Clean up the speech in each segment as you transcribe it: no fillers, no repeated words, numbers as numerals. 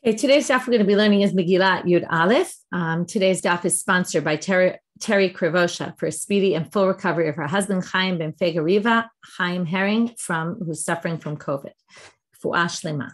Okay, today's daf we're going to be learning is Megillah Yud Aleph. Today's daf is sponsored by Terry Krivosha for a speedy and full recovery of her husband Chaim Ben Fegariva, Chaim Herring, who's suffering from COVID. Fu'ah Shlema.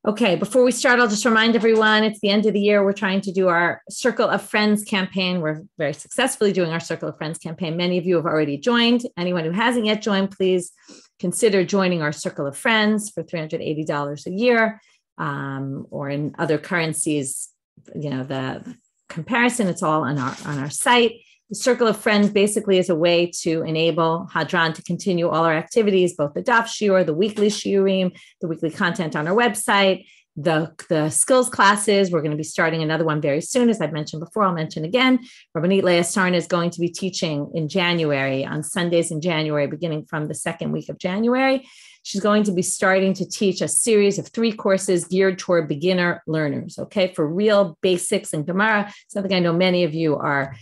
Okay, before we start, I'll just remind everyone it's the end of the year. We're trying to do our Circle of Friends campaign. We're very successfully doing our Circle of Friends campaign. Many of you have already joined. Anyone who hasn't yet joined, please consider joining our Circle of Friends for $380 a year. Or in other currencies, the comparison, it's all on our site. The Circle of Friends basically is a way to enable Hadran to continue all our activities, both the daf shiur, the weekly shiurim, the weekly content on our website, the skills classes. We're going to be starting another one very soon. As I've mentioned before, I'll mention again. Rabbanit is going to be teaching in January, on Sundays in January, beginning from the second week of January. She's going to be starting to teach a series of 3 courses geared toward beginner learners, okay, for real basics in Gemara, something I know many of you are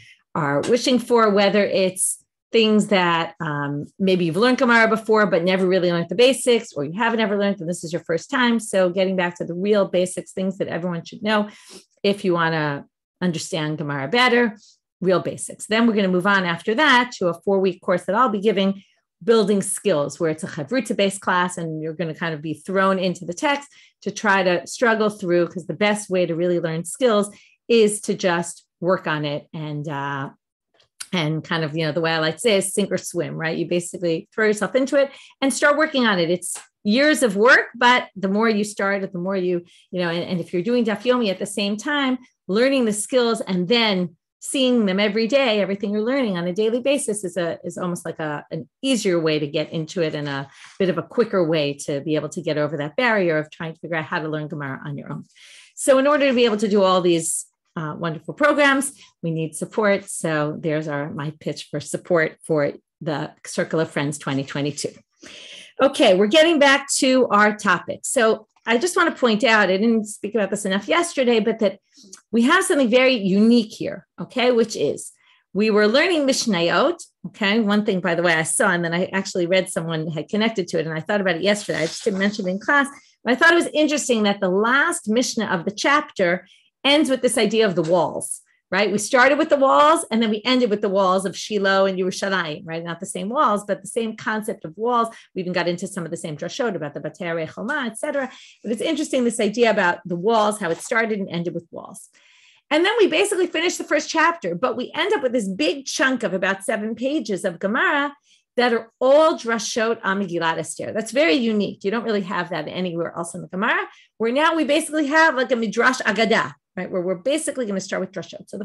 wishing for, whether it's things that maybe you've learned Gemara before, but never really learned the basics, or you haven't ever learned and this is your first time. So getting back to the real basics, things that everyone should know if you want to understand Gemara better, real basics. Then we're going to move on after that to a 4-week course that I'll be giving, building skills, where it's a chavruta-based class, and you're going to kind of be thrown into the text to try to struggle through, because the best way to really learn skills is to just work on it and kind of, the way I like to say is sink or swim, right? You basically throw yourself into it and start working on it. It's years of work, but the more you start it, the more and if you're doing daf yomi at the same time, learning the skills and then seeing them every day, everything you're learning on a daily basis is almost like an easier way to get into it, and a bit of a quicker way to be able to get over that barrier of trying to figure out how to learn Gemara on your own. So in order to be able to do all these wonderful programs, we need support. So there's my pitch for support for the Circle of Friends 2022. Okay, we're getting back to our topic. So I just want to point out, I didn't speak about this enough yesterday, but that we have something very unique here, okay, which is we were learning Mishnayot, okay? One thing, by the way, I saw, and then I actually read someone had connected to it, and I thought about it yesterday. I just didn't mention it in class, but I thought it was interesting that the last Mishnah of the chapter ends with this idea of the walls, right? We started with the walls, and then we ended with the walls of Shiloh and Yerushalayim, right? Not the same walls, but the same concept of walls. We even got into some of the same drashot about the Batei Rechoma, et cetera. But it's interesting, this idea about the walls, how it started and ended with walls. And then we basically finished the first chapter, but we end up with this big chunk of about 7 pages of Gemara that are all drashot on Megillat Esther. That's very unique. You don't really have that anywhere else in the Gemara, where now we basically have like a Midrash Agadah, right, where we're basically going to start with drashot. So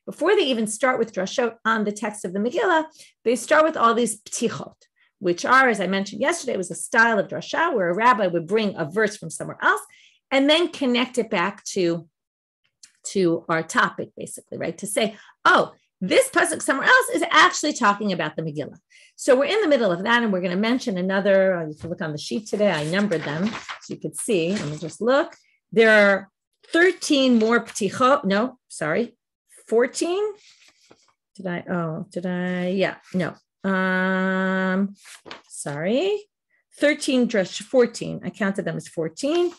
before they even start with drashot on the text of the Megillah, they start with all these ptichot, which are, as I mentioned yesterday, it was a style of drasha where a rabbi would bring a verse from somewhere else and then connect it back to our topic, basically, right? To say, oh, this pasuk somewhere else is actually talking about the Megillah. So we're in the middle of that, and we're going to mention another, you can look on the sheet today, I numbered them, so you could see, let me just look. There are 13 more ptichot, 14. Sorry. 13 drush, 14. I counted them as 14.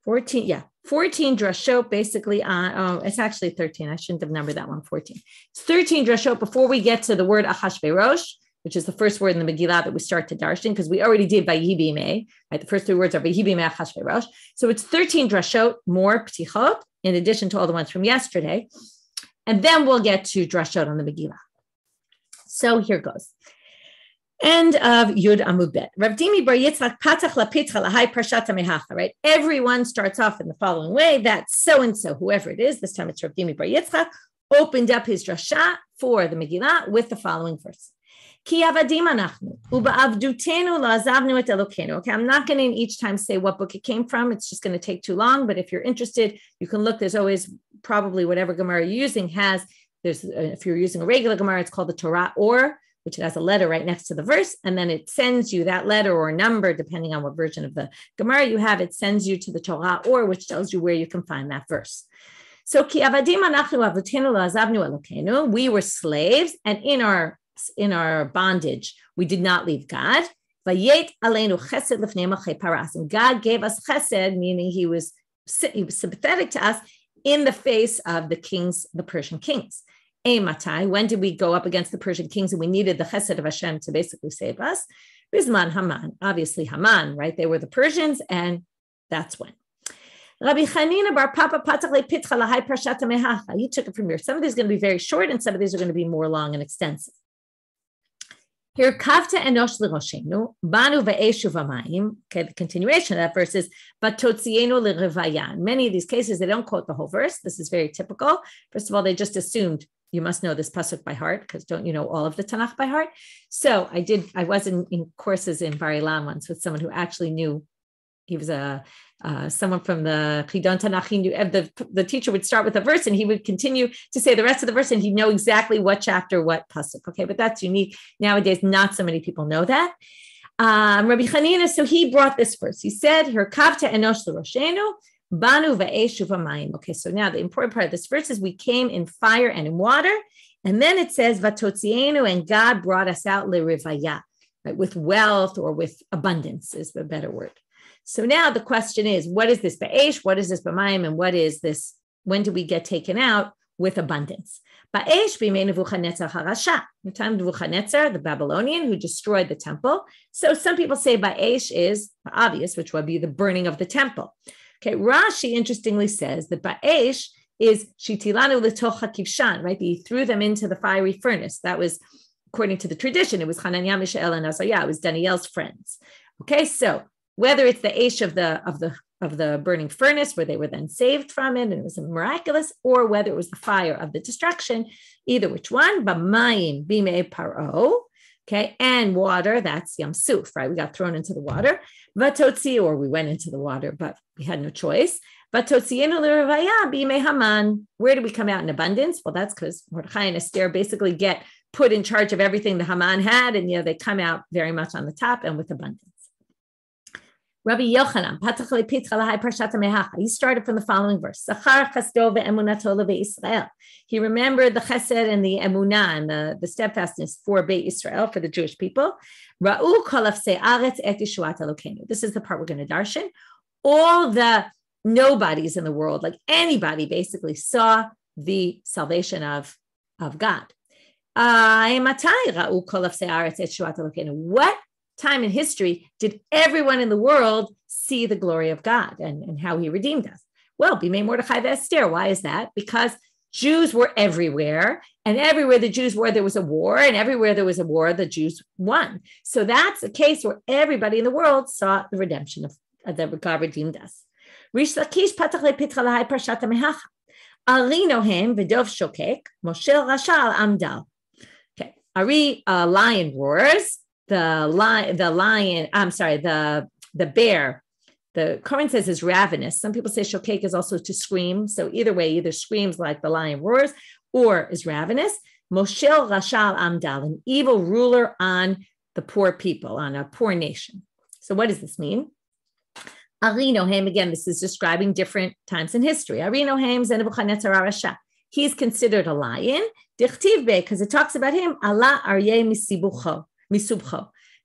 14 drashot basically on, it's actually 13. I shouldn't have numbered that one, 14. It's 13 drashot before we get to the word Achashverosh, which is the first word in the Megillah that we start to darshan, because we already did Vayihi B'imei, right? The first 3 words are Vayihi B'imei Achashverosh. So it's 13 drashot, more ptichot, in addition to all the ones from yesterday. And then we'll get to drashot on the Megillah. So here goes. End of Yud Amud Bet. Rav Dimi Bar Yitzchak Patach Lapitcha Lahai Parshata Mehacha, right? Everyone starts off in the following way, that so-and-so, whoever it is, this time it's Rav Dimi Bar Yitzchak, opened up his drasha for the Megillah with the following verse. Ki avadim anachnu, uba'avdutenu la'azavnu et Elokeinu. Okay, I'm not going to each time say what book it came from. It's just going to take too long. But if you're interested, you can look. There's always probably whatever Gemara you're using has. If you're using a regular Gemara, it's called the Torah or, which it has a letter right next to the verse, and then it sends you that letter or number, depending on what version of the Gemara you have. It sends you to the Torah or, which tells you where you can find that verse. So ki avadim anachnu avdutenu la'azavnu Elokeinu. We were slaves, and in our bondage, we did not leave God. And God gave us chesed, meaning he was sympathetic to us in the face of the kings, the Persian kings. Matai, when did we go up against the Persian kings and we needed the chesed of Hashem to basically save us? Bisman Haman, obviously Haman, right? They were the Persians, and that's when. Rabbi Chanina bar Papa Patach Pitcha Lahai Parshat Mehacha. You took it from here. Some of these are going to be very short, and some of these are going to be more long and extensive. Here, Kavta enosh l'roshenu, banu ve'eshu v'mayim. Okay, the continuation of that verse is Batotzienu l'revayan. Many of these cases, they don't quote the whole verse. This is very typical. First of all, they just assumed you must know this pasuk by heart, because don't you know all of the Tanakh by heart? So I was in courses in Bar Ilan once with someone who actually knew. He was someone from the Chidon Tanakh. He knew, the teacher would start with a verse and he would continue to say the rest of the verse, and he'd know exactly what chapter, what pasuk. Okay, but that's unique. Nowadays, not so many people know that. Rabbi Chanina, so he brought this verse. He said, "Her kavta enosh l'roshenu, banu va'eshu v'mayim." Okay, so now the important part of this verse is we came in fire and in water, and then it says "Vatotzienu," and God brought us out l'rivaya, right, with wealth or with abundance is a better word. So now the question is, what is this ba'esh? What is this b'mayim? And what is this? When do we get taken out with abundance? Ba'esh b'mei Nebuchadnezzar harasha. The time of Nebuchadnezzar, the Babylonian, who destroyed the temple. So some people say ba'esh is obvious, which would be the burning of the temple. Okay, Rashi interestingly says that ba'esh is shitilanu l'tocha kivshan, right? He threw them into the fiery furnace. That was, according to the tradition, it was Hananiah, Mishael, and Azariah. It was Daniel's friends. Okay, so whether it's the Aish of the burning furnace where they were then saved from it and it was miraculous, or whether it was the fire of the destruction, either which one, B'mayim bimei paro, okay, and water, that's Yam Suf, right? We got thrown into the water. Vatotzi, or we went into the water, but we had no choice. Vatotzienu l'revaya bimei Haman. Where do we come out in abundance? Well, that's because Mordechai and Esther basically get put in charge of everything the Haman had, and they come out very much on the top and with abundance. Rabbi Yochanan, he started from the following verse. He remembered the chesed and the emunah and the steadfastness for Beit Israel, for the Jewish people. This is the part we're going to darshan. All the nobodies in the world, like anybody basically, saw the salvation of God. What time in history did everyone in the world see the glory of God and how he redeemed us? Well, Bimei Mordechai Esther. Why is that? Because Jews were everywhere, and everywhere the Jews were, there was a war, and everywhere there was a war, the Jews won. So that's a case where everybody in the world saw the redemption of that God redeemed us. Rish Lakish patach lepitcha lahai parshat mehacha. Ari nohem v'dov shokek, Moshel rasha al amdal. Okay, Ari, lion roars. The bear, the Quran says is ravenous. Some people say shokek is also to scream. So either way, either screams like the lion roars or is ravenous. Moshel Rashal Amdal, an evil ruler on the poor people, on a poor nation. So what does this mean? Ari Nohem, again, this is describing different times in history. Ari Nohem Nebuchadnezzar Arasha. He's considered a lion. Dichtiv be, because it talks about him. Allah Aryeh Misubcho.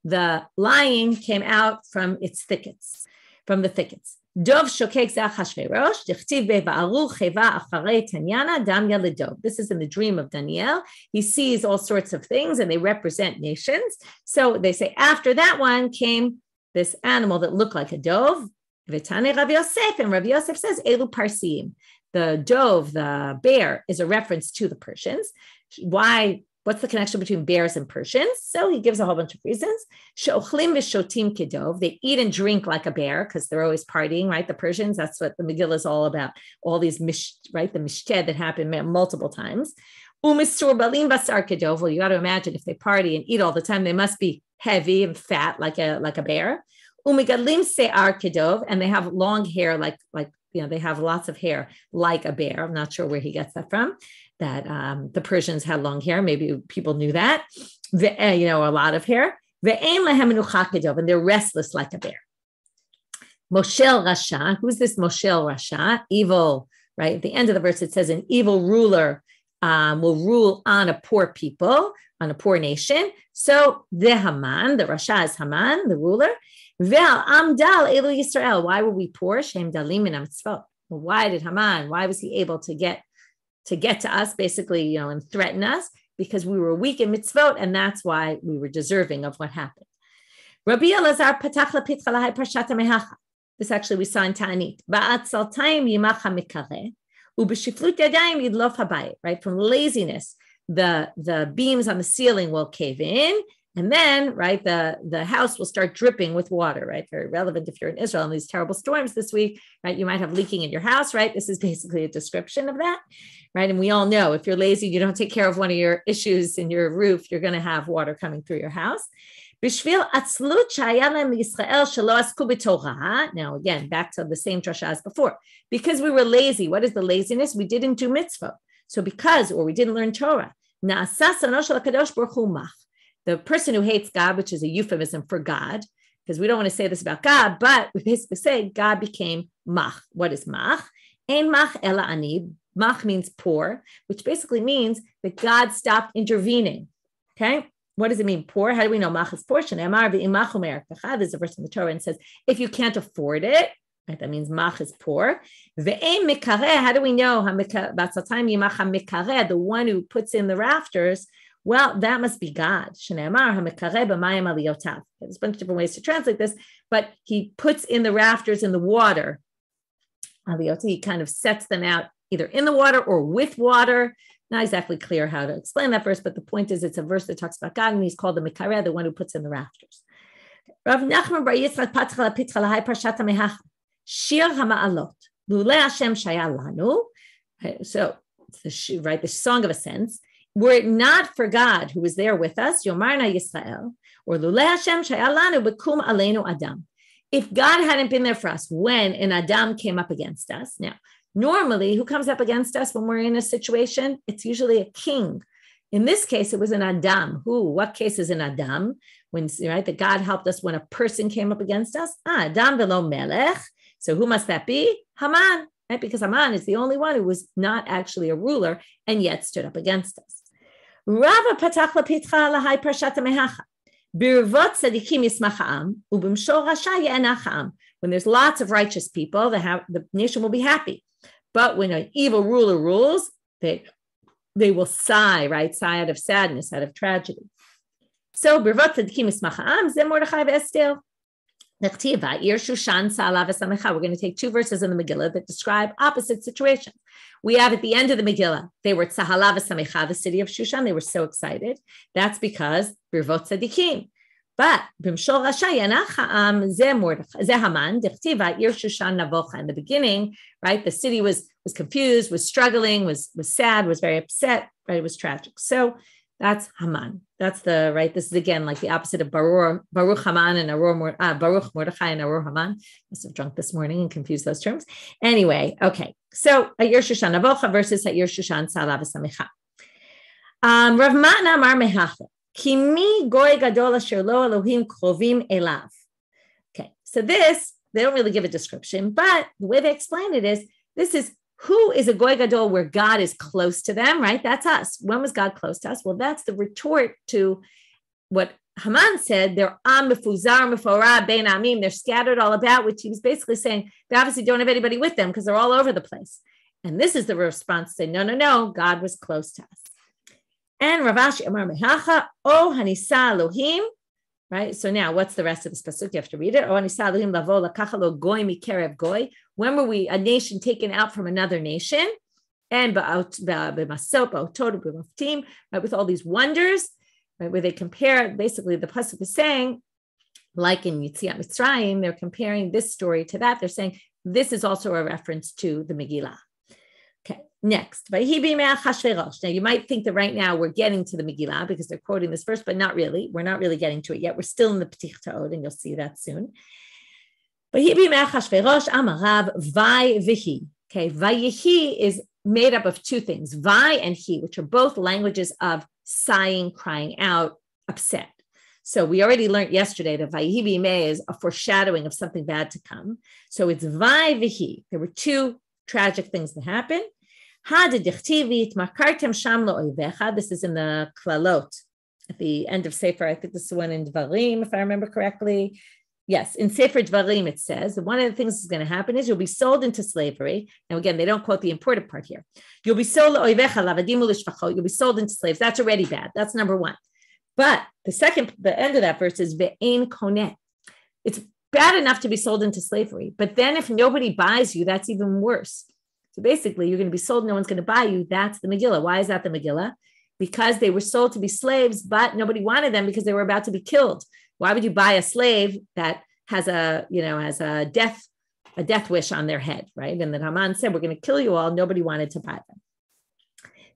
The lion came out from its thickets, from the thickets. Dov shokek zeh Achashverosh, dichtiv be va'aru cheva acharei tanyana dam yalidov. This is in the dream of Daniel. He sees all sorts of things and they represent nations. So they say after that one came this animal that looked like a dove. V'tanei Rav Yosef, and Rav Yosef says elu parsiim. The dove, the bear, is a reference to the Persians. Why? What's the connection between bears and Persians? So he gives a whole bunch of reasons. She'ochlim v'shotim kedov. They eat and drink like a bear because they're always partying, right? The Persians, that's what the Megillah is all about. All these, right? The mishted that happened multiple times. Umisur balim basar kedov. Well, you got to imagine if they party and eat all the time, they must be heavy and fat like a bear. Umigadlim se'ar kedov. And they have long hair like they have lots of hair like a bear. I'm not sure where he gets that from. That the Persians had long hair. Maybe people knew that. A lot of hair. And they're restless like a bear. Moshel Rasha. Who's this Moshel Rasha? Evil, right? At the end of the verse, it says an evil ruler will rule on a poor people, on a poor nation. So the Haman, the Rasha is Haman, the ruler. Ve'al amdal elu Yisrael. Why were we poor? Shem dalim min mitzvot. Well, why was he able to get to us, basically, and threaten us? Because we were weak in mitzvot, and that's why we were deserving of what happened. Rabbi Elazar patach lapitcha lahai parshat hamehacha. This actually we saw in Ta'anit. Ba'atzaltayim yimach hamikare, ubeshiflut yadayim yidlof habayit. Right, from laziness, the beams on the ceiling will cave in, and then, right, the house will start dripping with water. Right, very relevant if you're in Israel and these terrible storms this week. Right, you might have leaking in your house. Right, this is basically a description of that. Right, and we all know if you're lazy, you don't take care of one of your issues in your roof, you're going to have water coming through your house. Now, again, back to the same drasha as before. Because we were lazy, what is the laziness? We didn't do mitzvah. So we didn't learn Torah. The person who hates God, which is a euphemism for God, because we don't want to say this about God, but we basically say God became mach. What is mach? Ein mach ela ani. Mach means poor, which basically means that God stopped intervening. Okay? What does it mean, poor? How do we know mach is poor? There's a verse in the Torah and says, if you can't afford it, right, that means mach is poor. How do we know? The one who puts in the rafters, well, that must be God. There's a bunch of different ways to translate this, but he puts in the rafters in the water. He kind of sets them out either in the water or with water. Not exactly clear how to explain that verse, but the point is it's a verse that talks about God, and he's called the Mikareh, the one who puts in the rafters. Rav Nachman bar Yitzchak patach lapitcha lahai parshat hamehacha. Shiur hama'alot. Lulei Hashem shaya lanu. So, it's the Song of Ascents. Were it not for God who was there with us, Yomarna Yisrael, or Lulei Hashem shaya lanu bekum aleinu Adam. If God hadn't been there for us when an Adam came up against us, now, normally, who comes up against us when we're in a situation? It's usually a king. In this case, it was an Adam. What case is an Adam? When, right, that God helped us when a person came up against us? Adam velo melech. So who must that be? Haman, right? Because Haman is the only one who was not actually a ruler and yet stood up against us. Rava patach lapitcha lahai parshat hamehacha. Birvot tzadikim yismach ha'am, ubimshor rasha ye'enach ha'am. When there's lots of righteous people, the nation will be happy. But when an evil ruler rules, they will sigh, right? Sigh out of sadness, out of tragedy. So, Birvot tzadikim yismach ha'am, ze Mordechai ve'Esther. We're going to take two verses in the Megillah that describe opposite situations. We have at the end of the Megillah, they were Tzahalav v'Samecha, the city of Shushan. They were so excited. That's because Birvot tzadikim. But Bimshol Rasha Yanach Ha'am Ze Haman Dechtiva Ir Shushan Navocha. In the beginning, right, the city was confused, was struggling, was sad, was very upset, right? It was tragic. So that's Haman. That's the right. This is again like the opposite of Baruch Haman and Baruch Mordechai and Arur Haman. Must have drunk this morning and confused those terms. Anyway, okay. So Ayir Shushan Navocha versus Ayir Shushan Tzahalav v'Samecha. Rav Matna Amar Mehacha. Kimi goy gadol asher lo Elohim krovim elav. Okay, so this, they don't really give a description, but the way they explain it is, this is who is a goy gadol where God is close to them, right? That's us. When was God close to us? Well, that's the retort to what Haman said. They're am mefuzar meforah bein amim. They're scattered all about, which he was basically saying they obviously don't have anybody with them because they're all over the place. And this is the response to say, no, God was close to us. And Ravashi Amar Mehacha, O Hanisa Elohim, right? So now what's the rest of the pasuk? You have to read it. O Hanisa Elohim lavo lakachalo goy mikerev goy. When were we a nation taken out from another nation? And b'masot, b'otod, b'maftim, right? With all these wonders, right? Where they compare, basically the pasuk is saying, like in Yitziat Mitzrayim, they're comparing this story to that. They're saying this is also a reference to the Megillah. Okay, next. Now, you might think that right now we're getting to the Megillah because they're quoting this verse, but not really. We're not really getting to it yet. We're still in the Petich Ta'od, and you'll see that soon. Okay, Vayehi is made up of two things, Vai and He, which are both languages of sighing, crying out, upset. So we already learned yesterday that Vayehi b'imei is a foreshadowing of something bad to come. So it's Vai v'Hi. There were two tragic things that happened. This is in the Klalot at the end of Sefer. I think this is one in Dvarim, if I remember correctly. Yes, in Sefer Dvarim it says that one of the things that's going to happen is you'll be sold into slavery. Now again, they don't quote the important part here. You'll be sold you'll be sold into slaves. That's already bad. That's number one. But the end of that verse is ve'ein koneh. It's bad enough to be sold into slavery, but then if nobody buys you, that's even worse. So basically, you're going to be sold, no one's going to buy you. That's the Megillah. Why is that the Megillah? Because they were sold to be slaves, but nobody wanted them because they were about to be killed. Why would you buy a slave that has a death wish on their head, right? And then Haman said, we're going to kill you all. Nobody wanted to buy them.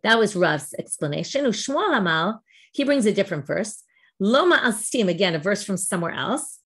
That was Rav's explanation. Ushmuel Hamal, he brings a different verse. Loma astim, again, a verse from somewhere else.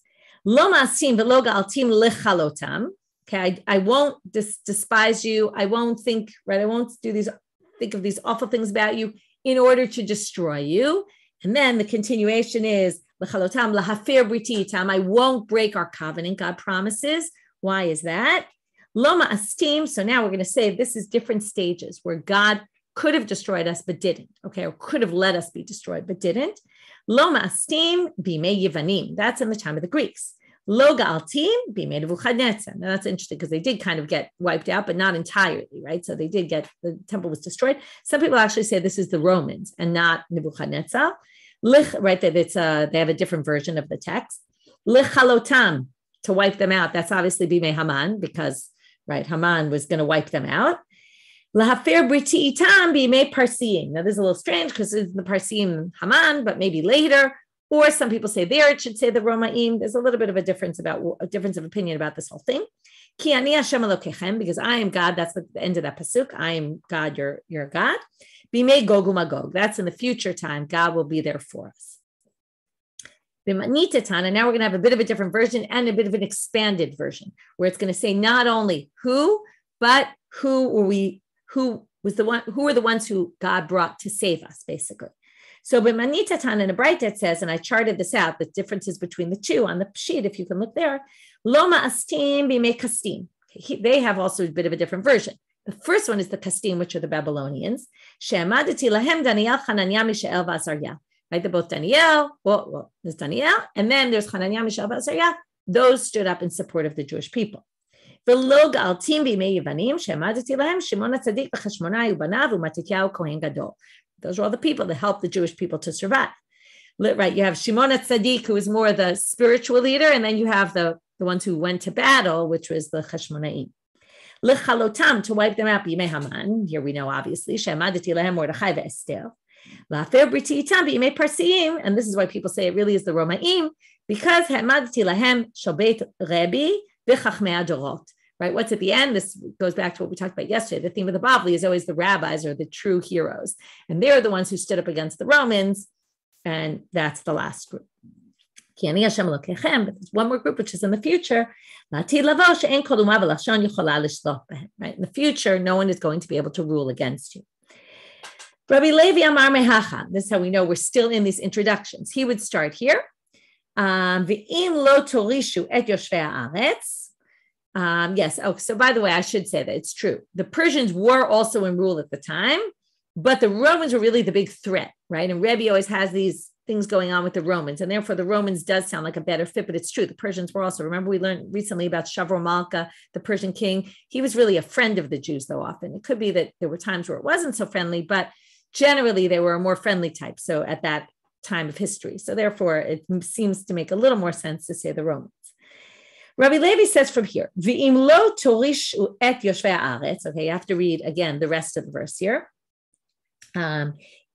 Loma astim v'lo ga'altim lechalotam. Okay, I won't despise you. I won't think, right? I won't think of these awful things about you in order to destroy you. And then the continuation is, L'chalotam lahafir briti itam. I won't break our covenant, God promises. Why is that? Loma astim. So now we're going to say this is different stages where God could have destroyed us, but didn't. Okay, or could have let us be destroyed, but didn't. Loma astim bimei Yevanim. That's in the time of the Greeks. Lo ga'altim bimei Nebuchadnezzar. Now that's interesting because they did kind of get wiped out, but not entirely, right? So they did the temple was destroyed. Some people actually say this is the Romans and not Nebuchadnezzar. Right, that they have a different version of the text. Lichalotam, to wipe them out. That's obviously bimei Haman, because right, Haman was going to wipe them out. Lahafir briti itam bimei Parsiim. Now this is a little strange because it's the Parsiim Haman, but maybe later. Or some people say there it should say the Romaim. There's a little bit of a difference of opinion about this whole thing. Ki ani Hashem Elokechem, because I am God. That's the end of that pasuk. I am God. You're God. Bimei Gog uMagog. That's in the future time. God will be there for us. B'manitetan, and now we're going to have a bit of a different version and a bit of an expanded version, where it's going to say not only who, but who are the ones who God brought to save us, basically. So b'manitetan in the Braita it says, and I charted this out, the differences between the two on the sheet, if you can look there. Loma astim bimei kastim. They have also a bit of a different version. The first one is the Kastim, which are the Babylonians. She'amadati lahem Daniel, Hananiah, Mishael, v'Azariah. Right, they're both Daniel. Well, there's Daniel, and then there's Hananiah, Mishael, v'Azariah. Those stood up in support of the Jewish people. V'lo ga'altim b'imei Yevanim, she'amadati lahem Shimon HaTzadik v'Chashmonai u'banav u'Matityahu Kohen Gadol. Those are all the people that helped the Jewish people to survive. Right, you have Shimon HaTzadik, who is more the spiritual leader, and then you have the ones who went to battle, which was the Chashmonaim. L'chalotam, to wipe them out, b'imei Haman. Here we know, obviously, she'amadati lahem Mordechai ve'Esther. La'afer briti itam b'imei Parsiim, and this is why people say it really is the Romaim, because ha'amadati lahem shalbeit Rebbe v'chachmei adorot. Right, what's at the end? This goes back to what we talked about yesterday. The theme of the Bavli is always the rabbis or the true heroes, and they're the ones who stood up against the Romans, and that's the last group. But there's one more group, which is in the future. Right? In the future, no one is going to be able to rule against you. Rabbi Levi Amar Mehacha. This is how we know we're still in these introductions. He would start here. V'im lo torishu et yoshvei haaretz. Yes. Oh, so by the way, I should say that it's true. The Persians were also in rule at the time, but the Romans were really the big threat, right? And Rebbe always has these things going on with the Romans, and therefore the Romans does sound like a better fit, but it's true. The Persians were also, remember we learned recently about Shavrol Malka, the Persian king. He was really a friend of the Jews, though often. It could be that there were times where it wasn't so friendly, but generally they were a more friendly type. So at that time of history. So therefore it seems to make a little more sense to say the Romans. Rabbi Levi says from here, V'im lo torishu et yoshvei haaretz. Okay, you have to read again the rest of the verse here.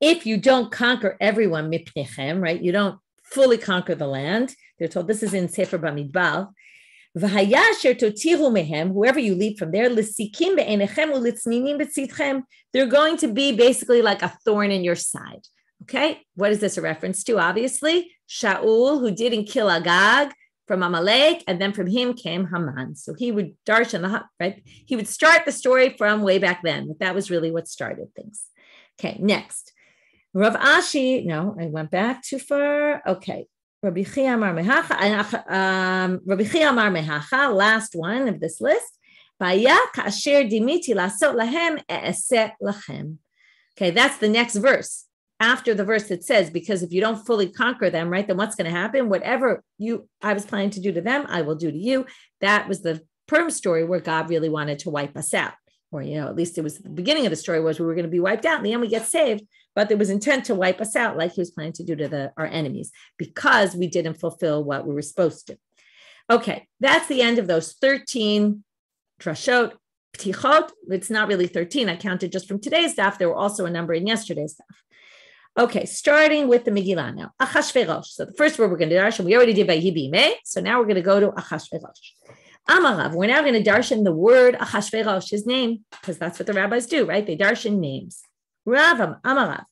If you don't conquer everyone, mipnechem, right? You don't fully conquer the land. They're told, this is in Sefer Bamidbar. V'hayasher totiru mehem, whoever you lead from there, l'sikim be'enechem u'litzninim b'tzitchem. They're going to be basically like a thorn in your side. Okay, what is this a reference to? Obviously, Shaul, who didn't kill Agag from Amalek, and then from him came Haman. So he would darshan, right? He would start the story from way back then. That was really what started things. Okay, next. Rav Ashi, no, I went back too far. Okay. Rabbi Chia Amar Mehacha, last one of this list. Baya ka'asher dimiti lasot lahem e'eseh lachem. Okay, that's the next verse. after the verse that says, because if you don't fully conquer them, right, then what's going to happen? Whatever I was planning to do to them, I will do to you. That was the Purim story where God really wanted to wipe us out. Or, at least it was the beginning of the story was we were going to be wiped out. In the end, we get saved, but there was intent to wipe us out like he was planning to do to our enemies because we didn't fulfill what we were supposed to. Okay, that's the end of those 13 drashot, ptichot. It's not really 13. I counted just from today's daf. There were also a number in yesterday's daf. Okay, starting with the Megillah now. Achashverosh. So the first word we're going to darshan, we already did by Yibime. So now we're going to go to Achashverosh. Amarav, we're now going to darshan the word Achashverosh, his name, because that's what the rabbis do, right? They darshan names. Ravam, Amarav.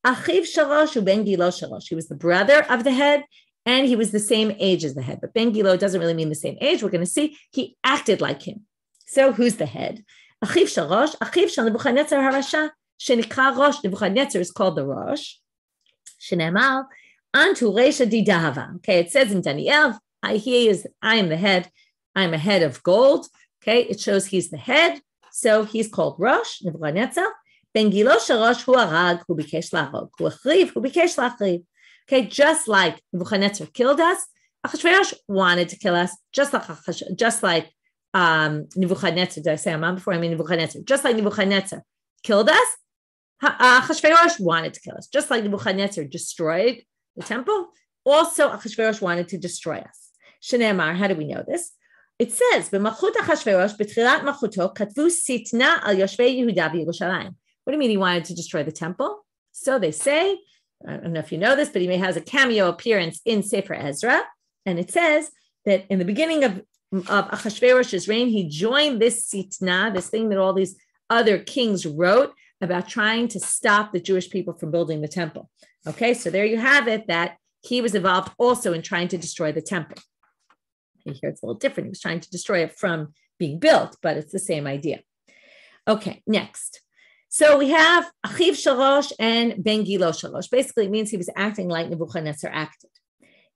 Achiv Shalosh uben Gilo Shalosh. He was the brother of the head, and he was the same age as the head. But Ben Gilo doesn't really mean the same age. We're going to see he acted like him. So who's the head? Achiv Shalosh, Achiv Shal Nebuchadnezzar Harasha. Shenikra Rosh, Nebuchadnezzar is called the Rosh. Shenemar, Antu Reisha Didava. Okay, it says in Daniel, I am the head. I'm a head of gold. Okay, it shows he's the head. So he's called Rosh, Nebuchadnezzar. Ben Gilo Shalosh hu arag hu bikesh la'arog. Hu achriv hu bikesh la'achriv. Okay, just like Nebuchadnezzar killed us, Achashverosh wanted to kill us, just like Nebuchadnezzar. Did I say Haman before? I mean Nebuchadnezzar. Just like Nebuchadnezzar killed us, Achashverosh wanted to kill us. Just like Nebuchadnezzar destroyed the temple, also Achashverosh wanted to destroy us. Shenemar, how do we know this? It says, "B'malchut Achashverosh b'tchilat malchuto katvu sitna al yoshvei Yehuda v'Yerushalayim." What do you mean he wanted to destroy the temple? So they say, I don't know if you know this, but he has a cameo appearance in Sefer Ezra, and it says that in the beginning of Achashverosh's reign, he joined this sitna, this thing that all these other kings wrote about trying to stop the Jewish people from building the temple. Okay, so there you have it, that he was involved also in trying to destroy the temple. Here it's a little different. He was trying to destroy it from being built, but it's the same idea. Okay, next. So we have Achiv Shalosh and Ben Gilo Shalosh. Basically, it means he was acting like Nebuchadnezzar acted.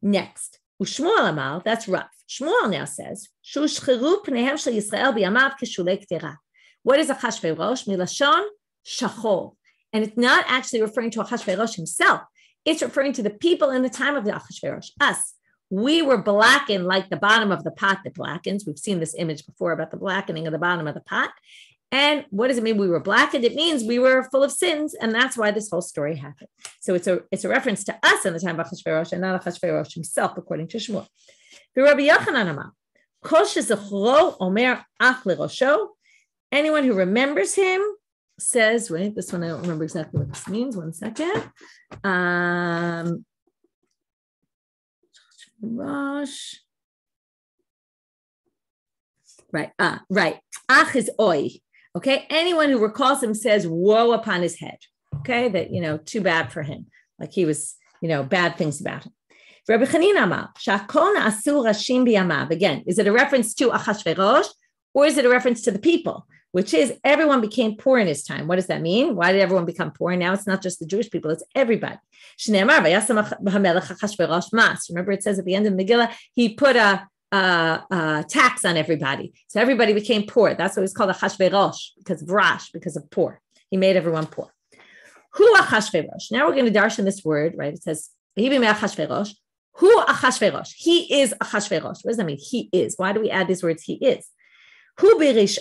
Next, Ushmuel Amal, that's rough. Shmuel now says, Shushcheru pneihem shel Yisrael biyamav keshulei ktera. What is Achashverosh? Milashon Shachor. And it's not actually referring to Achashverosh himself. It's referring to the people in the time of the Achashverosh, us. We were blackened like the bottom of the pot that blackens. We've seen this image before about the blackening of the bottom of the pot. And what does it mean we were blackened? It means we were full of sins, and that's why this whole story happened. So it's a reference to us in the time of Achashverosh and not Achashverosh himself, according to Shmuel. Rabbi Yochanan Amar, Kol shezichro omer ach lerosho. Anyone who remembers him says, wait, this one I don't remember exactly what this means. One second. Rosh. Right. Ach is oi. Okay. Anyone who recalls him says, woe upon his head. Okay. That, too bad for him. Like he was, bad things about him. Rabbi Chanina Amar, Shakon Asur Rashim Biyamav. Again, is it a reference to Achashverosh or is it a reference to the people? Which is everyone became poor in his time. What does that mean? Why did everyone become poor? Now it's not just the Jewish people, it's everybody. Remember, it says at the end of Megillah, he put a tax on everybody. So everybody became poor. That's what it's called Achashverosh, because of Rash, because of poor. He made everyone poor. Hu Achashverosh. Now we're going to darshan this word, right? It says, Achashverosh. Hu Achashverosh. He is Achashverosh. What does that mean? He is. Why do we add these words? He is. He was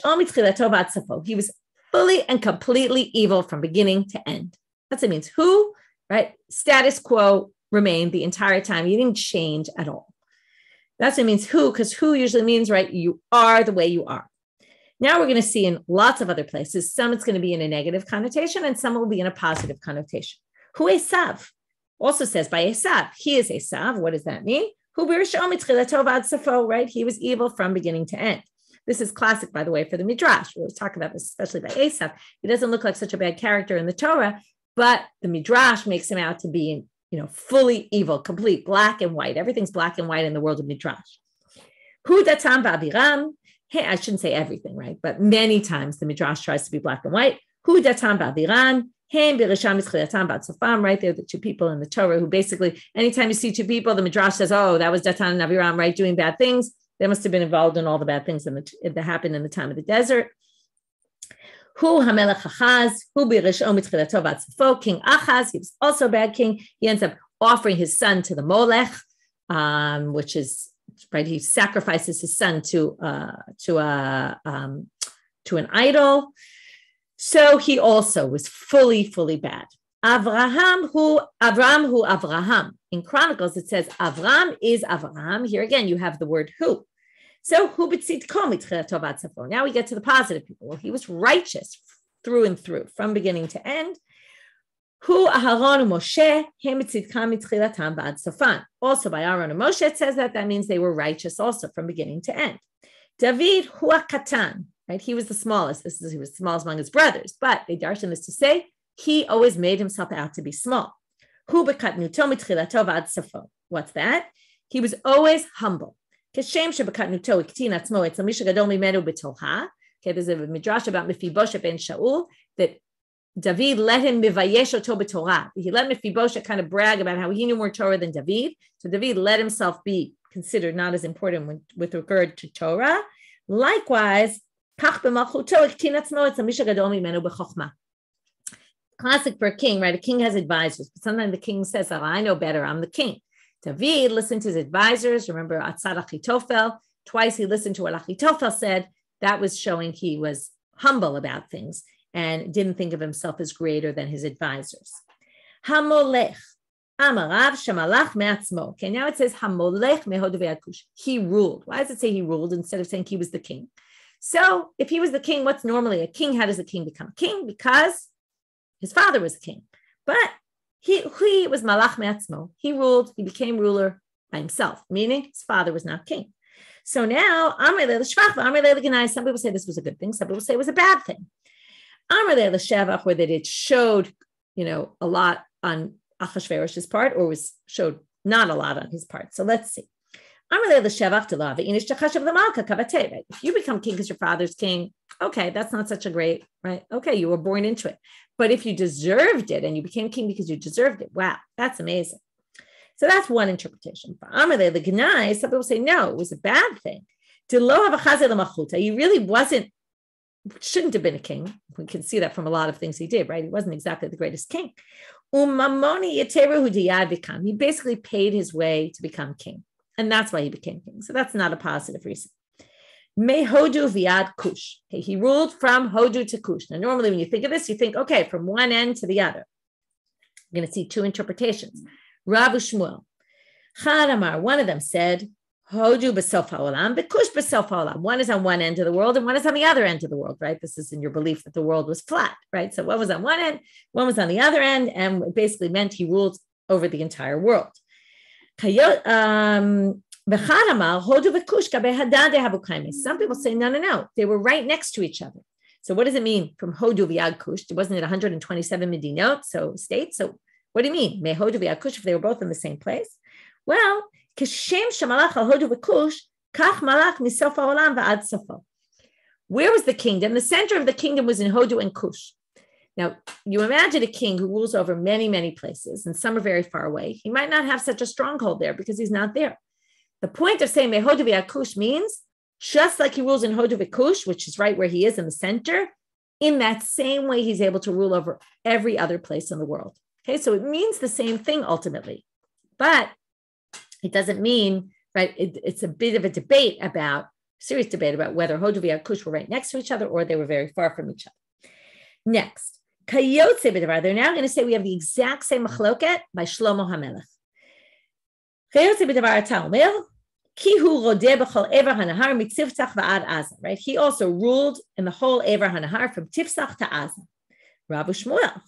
fully and completely evil from beginning to end. That's what it means. Who, right? Status quo remained the entire time. He didn't change at all. That's what it means. Who, because who usually means, right? You are the way you are. Now we're going to see in lots of other places, some it's going to be in a negative connotation and some will be in a positive connotation. Who Esav also says by Esav. He is Esav. What does that mean? Who right? He was evil from beginning to end. This is classic, by the way, for the Midrash. We'll talk about this, especially by Esav. He doesn't look like such a bad character in the Torah, but the Midrash makes him out to be, fully evil, complete, black and white. Everything's black and white in the world of Midrash. Hu datam ba'aviram. Hey, I shouldn't say everything, right? But many times the Midrash tries to be black and white. Hu datam ba'aviram. Right? They're the two people in the Torah who basically, anytime you see two people, the Midrash says, oh, that was Datan and Aviram, right? Doing bad things. They must have been involved in all the bad things that happened in the time of the desert. Hu Hamelech Achaz, Hu Birishon Mitchilato Vad Sofo. King Achaz, he was also a bad king. He ends up offering his son to the Molech, which is right. He sacrifices his son to an idol. So he also was fully bad. Avraham hu Avraham. In Chronicles, it says Avram is Avraham. Here again, you have the word who. So hu b'tzidko mitchilato vad sofo. Now we get to the positive people. Well, he was righteous through and through, from beginning to end. Hu Aharon u'Moshe hem b'tzidkam mitchilatam vad sofan. Also by Aaron and Moshe, it says that means they were righteous also from beginning to end. David hu hakatan. Right? He was the smallest. He was the smallest among his brothers, but they darshan this to say he always made himself out to be small. Hu b'katnuto mitchilato vad sofo. What's that? He was always humble. Keshem sheb'katnuto iktin atzmo etzel misha gadol mimenu b'torah. Okay, there's a midrash about Mephibosheth ben Shaul that David let him mivayesh oto b'torah. He let Mephibosheth kind of brag about how he knew more Torah than David. So David let himself be considered not as important with regard to Torah. Likewise, classic for a king, right? A king has advisors, but sometimes the king says, oh, I know better, I'm the king. David listened to his advisors. Remember, Atzad Achitophel, twice he listened to what Achitophel said. That was showing he was humble about things and didn't think of himself as greater than his advisors. Hamolech, Amarav Shamalach Me'atzmo. Okay, now it says Hamolech Mehod Ve'akush. He ruled. Why does it say he ruled instead of saying he was the king? So if he was the king, what's normally a king? How does a king become a king? Because his father was a king. But he was Malach Me'atzmo. He ruled, he became ruler by himself, meaning his father was not king. So now, some people say this was a good thing. Some people say it was a bad thing. Whether it showed, a lot on Achashverosh's part or showed not a lot on his part. So let's see. If you become king because your father's king, okay, that's not such a great, right? Okay, you were born into it. But if you deserved it and you became king because you deserved it, wow, that's amazing. So that's one interpretation. Some people say, no, it was a bad thing. He really shouldn't have been a king. We can see that from a lot of things he did, right? He wasn't exactly the greatest king. He basically paid his way to become king. And that's why he became king. So that's not a positive reason. Mehodu viad kush. Okay, he ruled from Hodu to Kush. Now, normally when you think of this, you think, okay, from one end to the other. You're going to see two interpretations. Rav Shmuel. Chadamar, one of them said, Hodu b'sof ha'olam, b'kush b'sof ha'olam. One is on one end of the world and one is on the other end of the world, right? This is in your belief that the world was flat, right? So one was on one end, one was on the other end, and it basically meant he ruled over the entire world. Some people say, no. They were right next to each other. So what does it mean from Hodu v'ad Kush? Wasn't it 127 Medinot, so states? So what do you mean? Me Hodu v'ad Kush, if they were both in the same place? Well, where was the kingdom? The center of the kingdom was in Hodu and Kush. Now, you imagine a king who rules over many, many places, and some are very far away. He might not have such a stronghold there because he's not there. The point of saying Mehodu v'Kush means just like he rules in Hodu v'Kush, which is right where he is in the center, in that same way he's able to rule over every other place in the world. Okay, so it means the same thing ultimately, but it doesn't mean, right, it's a bit of a serious debate about whether Hodu v'Kush were right next to each other or they were very far from each other. Next. They're now going to say we have the exact same machloket by Shlomo HaMelech. Right? He also ruled in the whole Ever HaNahar from Tifsach to Aza. Rabbi Shmuel,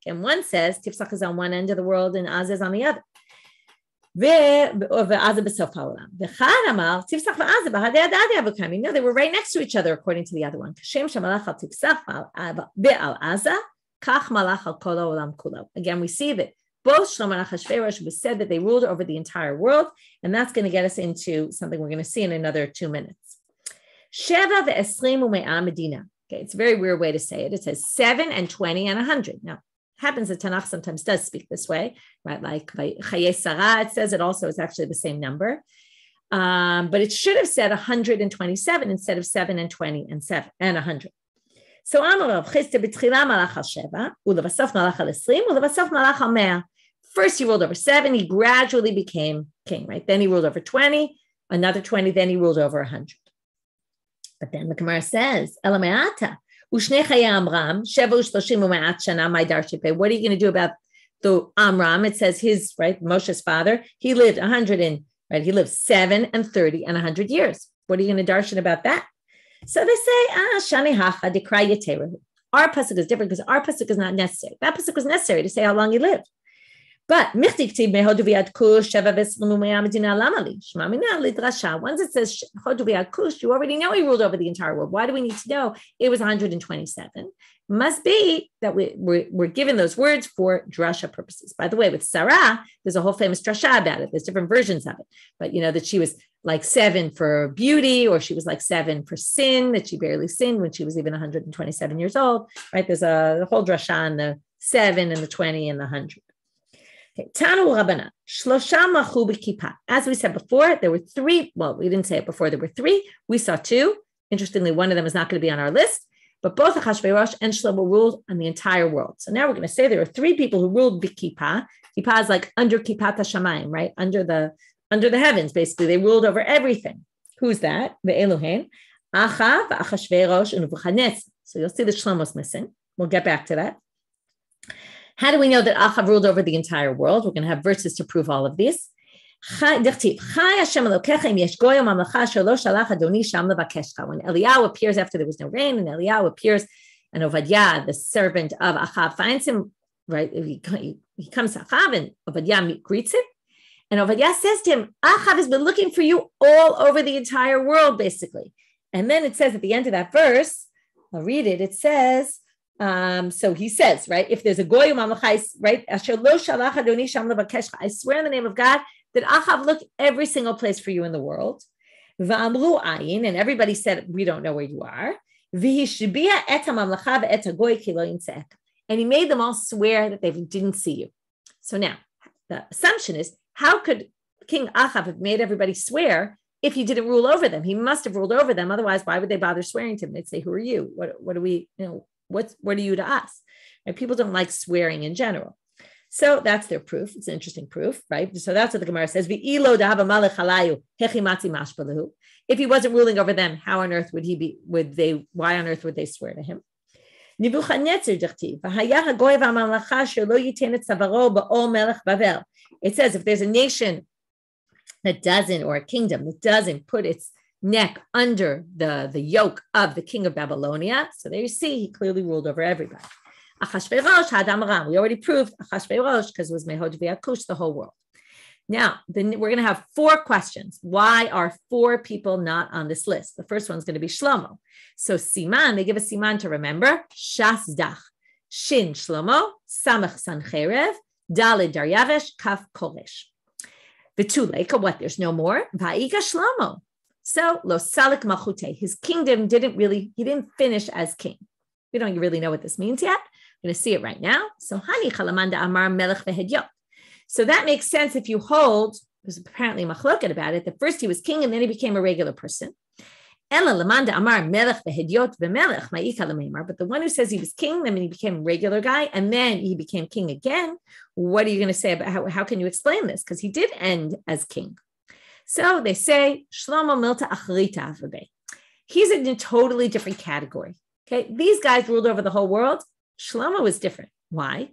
and one says Tifsach is on one end of the world and Aza is on the other. No, they were right next to each other, according to the other one. Again, we see that both Shlomo and Achashverosh was said that they ruled over the entire world, and that's going to get us into something we're going to see in another 2 minutes. Okay, it's a very weird way to say it. It says 7 and 20 and 100. Now, happens that Tanakh sometimes does speak this way, right? Like by Chaye Sarah, it says it also is actually the same number. But it should have said 127 instead of 7 and 20 and 7 and 100. So first he ruled over 7, he gradually became king, right? Then he ruled over 20, another 20, then he ruled over 100. But then the Gemara says, what are you going to do about the Amram? It says his, right, Moshe's father, he lived 100 and, right, he lived 7 and 30 and 100 years. What are you going to darshan about that? So they say, shani hacha dekra yeteru. Our pasuk is different because our pasuk is not necessary. That pasuk was necessary to say how long he lived. But once it says Hodu v'yad kush, you already know he ruled over the entire world. Why do we need to know it was 127? Must be that we're given those words for drasha purposes. By the way, with Sarah, there's a whole famous drasha about it. There's different versions of it. But you know that she was like 7 for beauty, or she was like 7 for sin, that she barely sinned when she was even 127 years old. Right? There's a whole drasha on the 7 and the 20 and the 100. Tanu Rabbanit, Shlosha machu b'kippah. As we said before, there were 3. Well, we didn't say it before. There were 3. We saw 2. Interestingly, one of them is not going to be on our list. But both Achashverosh and Shlomo ruled on the entire world. So now we're going to say there are 3 people who ruled b'kippah. Kippah is like under Kippat HaShamayim, right? Under the heavens, basically. They ruled over everything. Who's that? The Elohim. Achav, Achashverosh, and Nebuchadnezzar. So you'll see the Shlomo's missing. We'll get back to that. How do we know that Achav ruled over the entire world? We're going to have verses to prove all of this. When Eliyahu appears after there was no rain, and Eliyahu appears, and Obadiah, the servant of Achav, finds him, right? He comes to Achav, and Obadiah greets him. And Obadiah says to him, Achav has been looking for you all over the entire world, basically. And then it says at the end of that verse, I'll read it, it says, so he says, right, if there's a goyim mamlachai, right, I swear in the name of God that Achav looked every single place for you in the world. V'amru ayin, and everybody said, we don't know where you are. And he made them all swear that they didn't see you. So now, the assumption is, how could King Achav have made everybody swear if he didn't rule over them? He must have ruled over them. Otherwise, why would they bother swearing to him? They'd say, who are you? What are we, what are you to us? Right? People don't like swearing in general. So that's their proof. It's an interesting proof, right? So that's what the Gemara says. If he wasn't ruling over them, how on earth would he be? Why on earth would they swear to him? It says if there's a nation that doesn't, or a kingdom that doesn't put its neck under the yoke of the king of Babylonia, so there you see, he clearly ruled over everybody. Achashverosh hadam ram. We already proved Achashverosh because it was Mehod v'Yakush, the whole world. Now, then we're going to have 4 questions. Why are 4 people not on this list? The first one's going to be Shlomo. So Siman, they give a Siman to remember. Shas Dach, Shin Shlomo, Samach Sancherev, Daled Daryavesh, Kaf Koresh. The 2 Leica, what? There's no more. Va'iga Shlomo. So Lo Salik Malchute, his kingdom he didn't finish as king. We don't really know what this means yet. We're going to see it right now. So Hani Chalamanda Amar Melech Vehedyot. So that makes sense if you hold, there's apparently a machloket about it, that first he was king and then he became a regular person. Ela Lamanda Amar Melech Vehedyot V'Melech Ma'ika L'Meimar. But the one who says he was king, then he became a regular guy, and then he became king again. What are you going to say about how can you explain this? Because he did end as king. So they say, Shlomo Milta Achrita Avabe. He's in a totally different category. Okay, these guys ruled over the whole world. Shlomo was different. Why?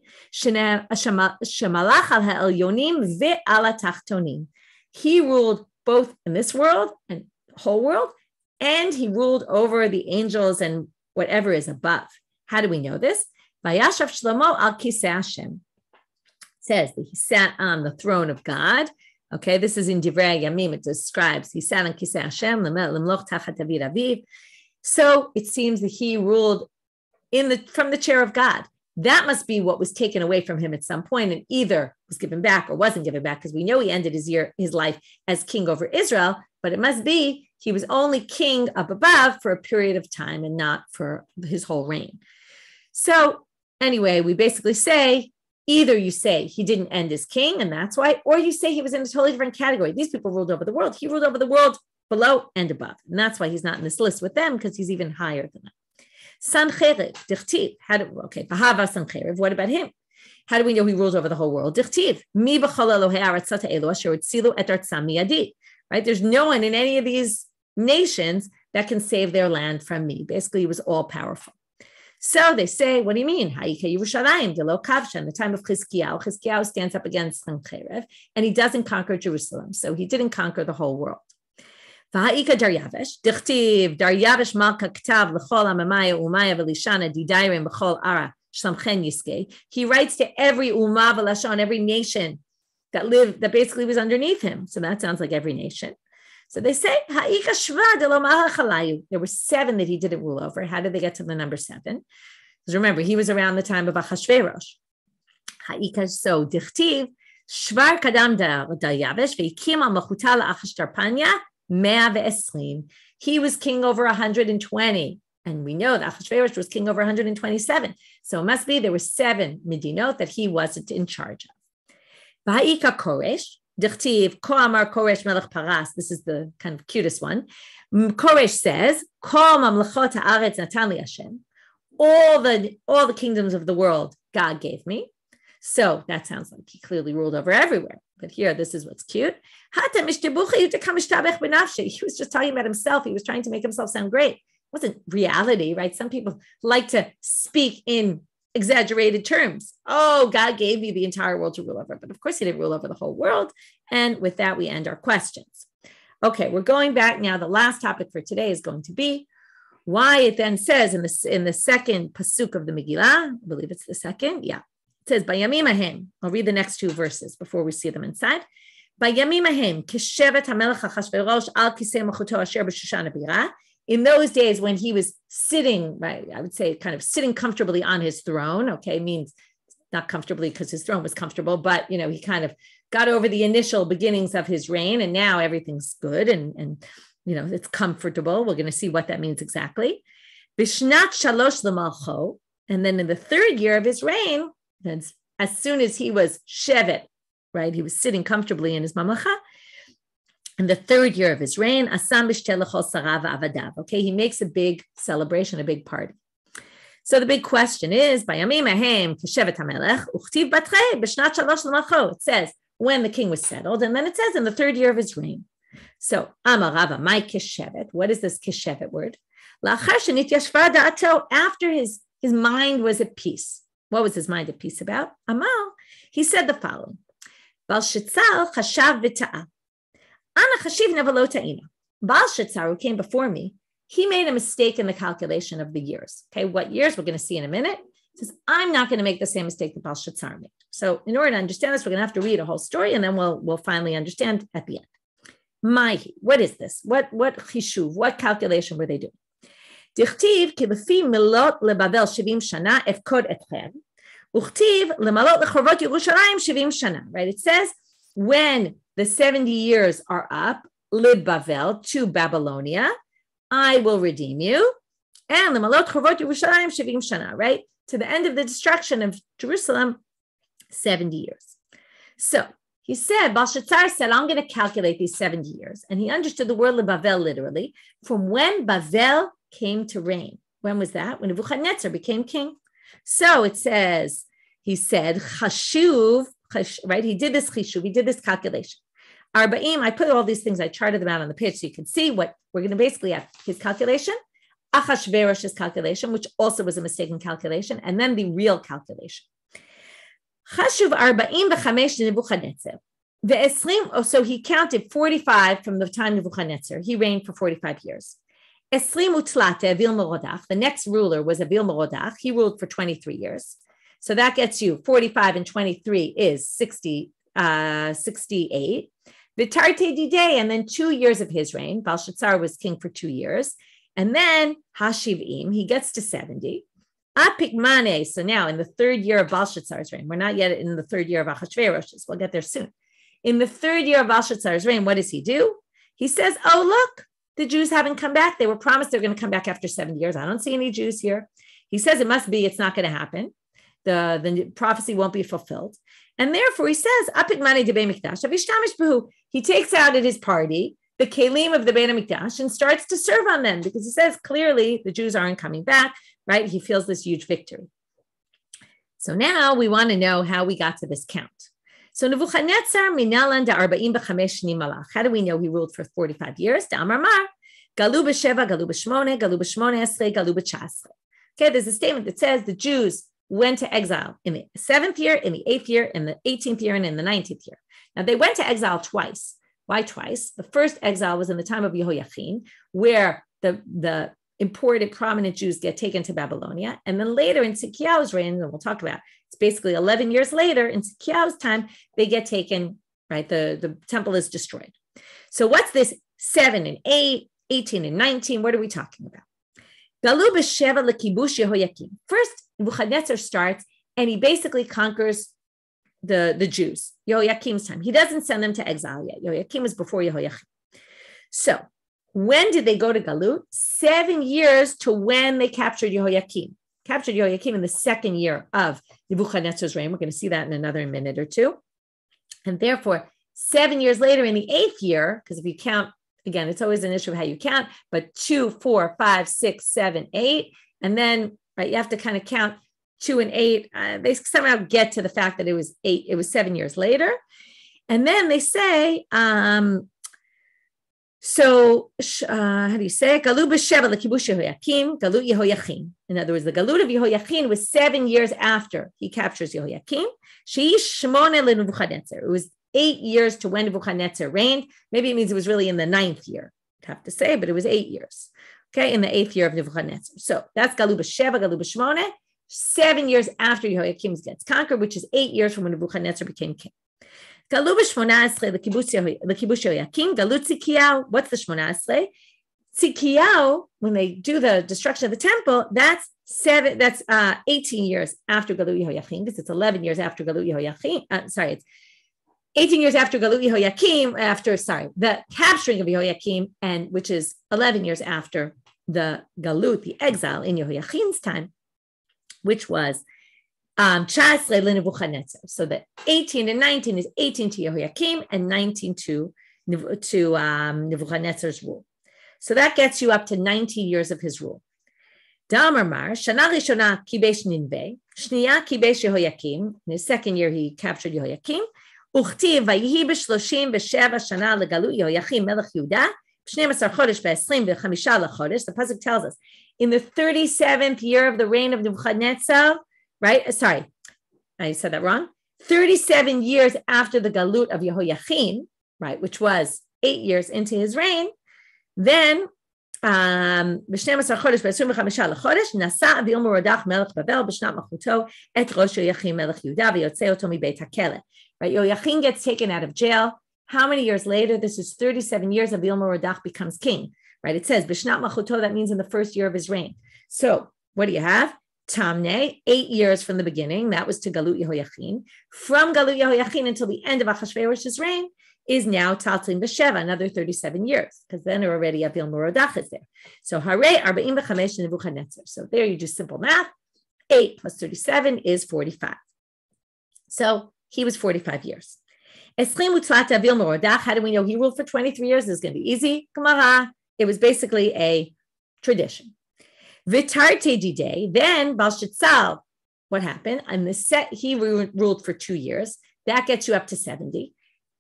He ruled both in this world and whole world, and he ruled over the angels and whatever is above. How do we know this? Vayashav Shlomo al Kisei Hashem. It says that he sat on the throne of God. Okay, this is in Divrei Yamim. It describes he sat on Kisei Hashem, lemloch tachat avid aviv. So it seems that he ruled from the chair of God. That must be what was taken away from him at some point and either was given back or wasn't given back, because we know he ended his life as king over Israel, but it must be he was only king up above for a period of time and not for his whole reign. So anyway, we basically say Either you say he didn't end as king, and that's why, or you say he was in a totally different category. These people ruled over the world. He ruled over the world below and above. And that's why he's not in this list with them, because he's even higher than them. Sancherev, dichtiv. Bahava Sancherev. What about him? How do we know he rules over the whole world? Dichtiv. Mi b'chol Elohei ha'aretz ha'elu asher utzilu et artzam miyadi. Right? There's no one in any of these nations that can save their land from me. Basically, he was all powerful. So they say, what do you mean? Ha'ike Yerushalayim delo kavsha. In the time of Chizkiyahu stands up against Sancherev, and he doesn't conquer Jerusalem. So he didn't conquer the whole world. V'ha'ika Daryavesh, dichtiv, Daryavesh malka k'tav l'chol amamaya umaya v'lishana didairim b'chol ara shlamchen yiskei. He writes to every umma v'lashon, every nation that basically was underneath him. So that sounds like every nation. So they say, ha'ika shva de lo malachalayu. There were 7 that he didn't rule over. How did they get to the number 7? Because remember, he was around the time of Achashverosh. Ha'ika, so dichtiv, shvar kadam Daryavesh v'hikim al machuta la'achash tarpanya 120. He was king over 120. And we know that Achashverosh was king over 127. So it must be there were 7 medinot that he wasn't in charge of. V'ha'ika Koresh, dichtiv, ko amar Koresh melech Paras. This is the kind of cutest one. Koresh says, kol mamlechot ha'aretz natan li Hashem. All the kingdoms of the world God gave me. So that sounds like he clearly ruled over everywhere. But here, this is what's cute. He was just talking about himself. He was trying to make himself sound great. It wasn't reality, right? Some people like to speak in exaggerated terms. Oh, God gave you the entire world to rule over. But of course, he didn't rule over the whole world. And with that, we end our questions. Okay, we're going back now. The last topic for today is going to be why it then says in the second pasuk of the Megillah, I believe it's the second, yeah. It says, Bayamim ahem. I'll read the next 2 verses before we see them inside. Bayamim ahem, kishevet hamelech Achashverosh al kisei machuto asher b'Shushan habira. In those days when he was sitting, right, I would say kind of sitting comfortably on his throne, okay, means not comfortably because his throne was comfortable, but, he kind of got over the initial beginnings of his reign, and now everything's good and it's comfortable. We're going to see what that means exactly. Bishnat shalosh l'malcho, and then in the 3rd year of his reign, as soon as he was shevet, right, he was sitting comfortably in his mamlacha. In the 3rd year of his reign, asam b'shtel l'chol sarav avadav. Okay, he makes a big celebration, a big party. So the big question is, Bayamim ahem kishevet hamelech uchtiv batrei b'shnat shalosh l'malcho. It says when the king was settled, and then it says in the 3rd year of his reign. So Amar Rava, my kishevet. What is this kishevet word? La'achar shenityashva da'ato. After his mind was at peace. What was his mind at peace about? Amal, he said the following. Bal Shitzal chashav v'ta'a. Ana chashiv nevelo ta'ina. Bal Shitzal, who came before me, he made a mistake in the calculation of the years. Okay, what years? We're going to see in a minute. He says, I'm not going to make the same mistake that Bal Shitzal made. So in order to understand this, we're going to have to read a whole story, and then we'll finally understand at the end. Mahi, what is this? What chishuv? What calculation were they doing? Dichtiv ki lefi milot leBavel 70 shana efkod etchem, uchtiv lemalot lechovot Yerushalayim 70 shana. Right? It says when the 70 years are up, leBavel to Babylonia, I will redeem you, and lemalot lechovot Yerushalayim 70 shana. Right? To the end of the destruction of Jerusalem, 70 years. So he said, Belshazzar said, I'm going to calculate these 70 years. And he understood the word Bavel literally from when Bavel came to reign. When was that? When Nebuchadnezzar became king. So it says, he said, chashuv, right? He did this chishuv, he did this calculation. Arba'im, I put all these things, I charted them out on the page so you can see what we're going to basically have. His calculation, Achashverosh's calculation, which also was a mistaken calculation, and then the real calculation. Chashuv 45 Nebuchadnezzar. So he counted 45 from the time of Nebuchadnezzar. He reigned for 45 years. The next ruler was Avil Merodach. He ruled for 23 years. So that gets you 45 and 23 is 68. Vitarte Didei, and then 2 years of his reign. Belshazzar was king for 2 years. And then Hashivim, he gets to 70. Apikmane, so now in the 3rd year of Belshazzar's reign, we're not yet in the 3rd year of Achashverosh's, we'll get there soon. In the 3rd year of Belshazzar's reign, what does he do? He says, oh, look, the Jews haven't come back. They were promised they're going to come back after 7 years. I don't see any Jews here. He says it must be, it's not going to happen. the prophecy won't be fulfilled. And therefore he says, he takes out at his party the kelim of the Beit HaMikdash and starts to serve on them because he says clearly the Jews aren't coming back, right? He feels this huge victory. So now we want to know how we got to this count. So Nebuchadnezzar minalan da 45 shnim malach. How do we know he ruled for 45 years? Da amar mar, galu b'sheva, galu b'shmone, galu b'shmone esrei, galu b'chasrei. Okay, there's a statement that says the Jews went to exile in the 7th year, in the 8th year, in the 18th year, and in the 19th year. Now they went to exile twice. Why twice? The first exile was in the time of Yehoiachin, where the imported prominent Jews get taken to Babylonia. And then later in Tzidkiyahu's reign, and we'll talk about, it's basically 11 years later in Tzidkiyahu's time, they get taken, right? The temple is destroyed. So what's this 7 and 8, 18 and 19? What are we talking about? Galu b'sheva lekibush Yehoiakim. First, Nebuchadnezzar starts and he basically conquers the Jews, Yehoiakim's time. He doesn't send them to exile yet. Yehoiakim was before Yehoiachin. So when did they go to Galut? 7 years to when they captured Yehoiakim. Captured Yehoiakim in the 2nd year of Nebuchadnezzar's reign. We're going to see that in another minute or two. And therefore, 7 years later in the 8th year, because if you count, again, it's always an issue of how you count, but 2, 4, 5, 6, 7, 8, and then right, you have to kind of count 2 and 8. They somehow get to the fact that it was 8. It was 7 years later, and then they say, how do you say? Galut b'sheva lekibush Yehoiakim, Galut Yehoiachin. In other words, the Galut of Yehoiachin was 7 years after he captures Yehoiakim. She'ish shmone leNebuchadnezzar. It was 8 years to when Nebuchadnezzar reigned. Maybe it means it was really in the 9th year, I'd have to say, but it was 8 years. Okay, in the 8th year of Nebuchadnezzar. So that's Galut b'sheva, Galut b'shmone, 7 years after Yehoiakim gets conquered, which is 8 years from when Nebuchadnezzar became king. Galut b'shmonasrei lekibush Yehoiakim, Galut Tzidkiyahu. What's the shmonasrei? Tzidkiyahu, when they do the destruction of the temple, that's 18 years after Galut Yehoiakim, because it's 11 years after Galut Yehoiakim. It's 18 years after Galut Yehoiakim, the capturing of Yehoiakim, and which is 11 years after the Galut, the exile in Yehoiakim's time, which was 19 Nebuchadnezzar. So the 18 and 19 is 18 to Yehoiakim and 19 to Nebuchadnezzar's rule. So that gets you up to 19 years of his rule. Damar mar, Shana Rishona kibesh Ninveh, Shniya kibesh Yehoiakim. In his 2nd year, he captured Yehoiakim. Uchtiv vayihi b'shloshim b'sheva shana legalut Yehoiakim melech Yehuda b'shneim chodesh b'esrim v'chamisha lechodesh. The pasuk tells us in the 37th year of the reign of Nebuchadnezzar, right? Sorry, I said that wrong. 37 years after the galut of Yehoiachin, right, which was 8 years into his reign, then ב-12 חודש, ב-25 לחודש, נשא אביהו מרודח מלך בבל בשנת מלכותו את ראש יהויכין מלך יהודה ויוצא אותו מבית הכלא. Right, Yehoiachin gets taken out of jail. How many years later? This is 37 years. Avihu Merodach becomes king. Right, it says b'shnat malchuto. That means in the 1st year of his reign. So what do you have? Tamne, 8 years from the beginning. That was to Galut Yehoiachin. From Galut Yehoiachin until the end of Achashverosh's reign is now Taltzin B'Sheva, another 37 years, because then already Avihu Merodach is there. So Harei 45 Nebuchadnezzar. So there you do simple math. 8 plus 37 is 45. So he was 45 years. How do we know he ruled for 23 years? This is going to be easy. It was basically a tradition. Vitarte Dide, then Belshazzar, what happened? And he ruled for 2 years. That gets you up to 70.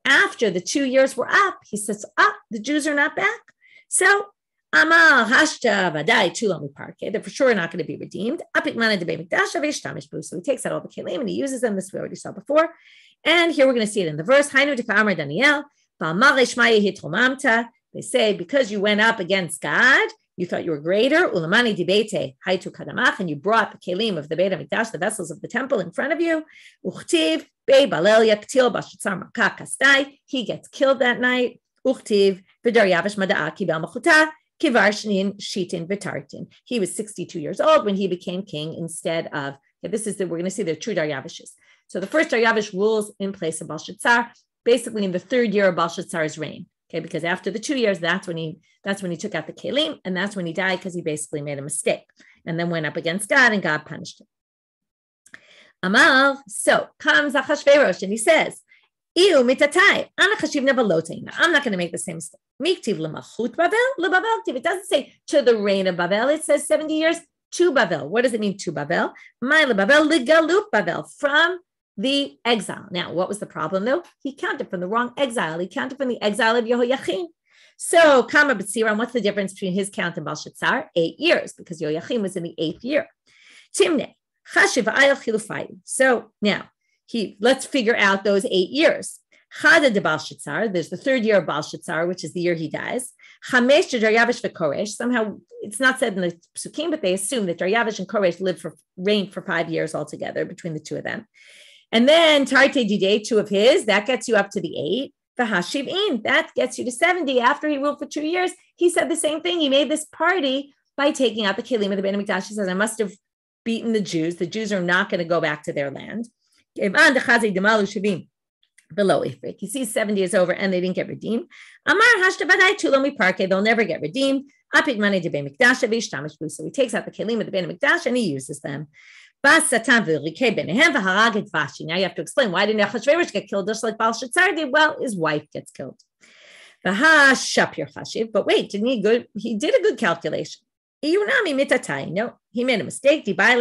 After the 2 years were up, he says, the Jews are not back. So Amal Hashta Vadai Tulam Parke, they're for sure not going to be redeemed. So he takes out all the kelim and he uses them this way we already saw before. And here we're going to see it in the verse. They say, because you went up against God, you thought you were greater. And you brought the kelim of the Beit HaMikdash, the vessels of the temple, in front of you. He gets killed that night. He was 62 years old when he became king instead of, we're going to see the true Daryavishes. So the first Daryavish rules in place of Belshazzar, basically in the 3rd year of Belshazzar's reign. Okay, because after the 2 years, that's when he took out the kelim, and that's when he died because he basically made a mistake and then went up against God and God punished him. Amal, so comes Achashverosh and he says, I'm not going to make the same mistake. It doesn't say to the reign of Bavel. It says 70 years to Bavel. What does it mean to Bavel? From the exile. Now, what was the problem though? He counted from the wrong exile. He counted from the exile of Yehoiachin. So, Kama B'tziran, what's the difference between his count and Belshazzar? 8 years, because Yehoiachin was in the 8th year. Timne, Chashiv Ayel Chilufayim. So now, let's figure out those 8 years. Chada de Belshazzar, there's the 3rd year of Belshazzar, which is the year he dies. Chamesh de Daryavish v'Koresh. Somehow, it's not said in the Psukim, but they assume that Daryavish and Koresh reigned for 5 years altogether between the two of them. And then Tarte Didei, 2 of his, that gets you up to the 8. V'Hashiv'in, that gets you to 70. After he ruled for 2 years, he said the same thing. He made this party by taking out the Kelim of the Beit HaMikdash. He says, I must have beaten the Jews. The Jews are not going to go back to their land. Below Ifrit. He sees 70 is over and they didn't get redeemed. Amar Hashtabadai Tulomi Parke, they'll never get redeemed. Apit Mane de Beit HaMikdash V'Ishtamish Bu. So he takes out the Kelim of the Beit HaMikdash and he uses them. Now you have to explain, why didn't Achashverosh get killed just like Belshazzar did? Well, his wife gets killed. But wait, he did a good calculation. No, he made a mistake. He should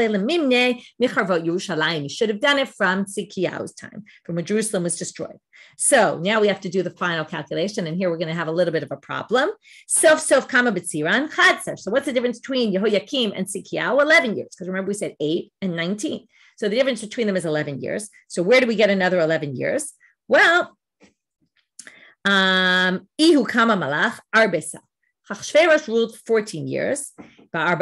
have done it from Tzidkiyahu's time, from when Jerusalem was destroyed. So now we have to do the final calculation, and here we're going to have a little bit of a problem. Sof kama b'tziran chadser. So what's the difference between Yehoiakim and Tzidkiyahu? 11 years, because remember we said 8 and 19. So the difference between them is 11 years. So where do we get another 11 years? Well, ihu kama malach arbesa. Achashverosh ruled 14 years. If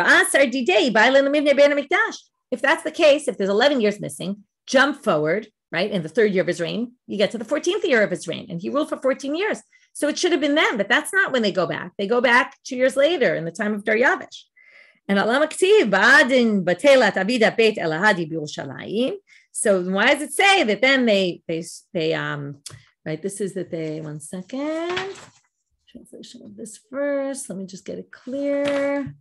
that's the case, if there's 11 years missing, jump forward, right? In the 3rd year of his reign, you get to the 14th year of his reign, and he ruled for 14 years. So it should have been then, but that's not when they go back. They go back 2 years later in the time of Daryavish. And so why does it say that then they right? This is that they, one second. Translation of this verse. Let me just get it clear.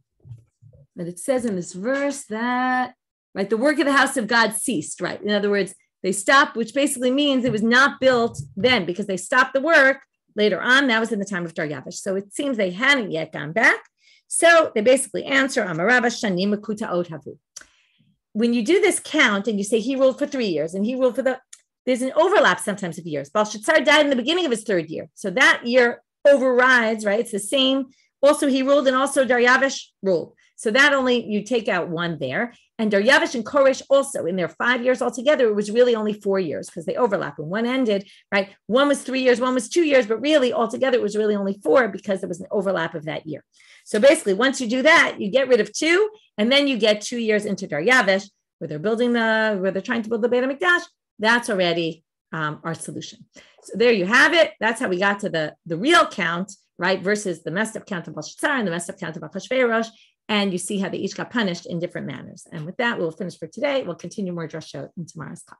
That it says in this verse that, right, the work of the house of God ceased, right? In other words, they stopped, which basically means it was not built then because they stopped the work later on. That was in the time of Daryavish. So it seems they hadn't yet gone back. So they basically answer, Amarava Shanim Makutaot Havu. When you do this count and you say he ruled for 3 years and he ruled for there's an overlap sometimes of years. Belshazzar died in the beginning of his 3rd year. So that year overrides, right? It's the same. Also, he ruled and also Daryavish ruled. So that only, you take out 1 there. And Daryavish and Koresh also, in their 5 years altogether, it was really only 4 years because they overlap. When one ended, right? One was 3 years, one was 2 years, but really altogether it was really only 4 because there was an overlap of that year. So basically, once you do that, you get rid of 2, and then you get 2 years into Daryavish, where they're trying to build the Beit HaMikdash. That's already our solution. So there you have it. That's how we got to the real count, right? Versus the messed up count of Belshazzar and the messed up count of Achashverosh. And you see how they each got punished in different manners. And with that, we'll finish for today. We'll continue more drashot in tomorrow's class.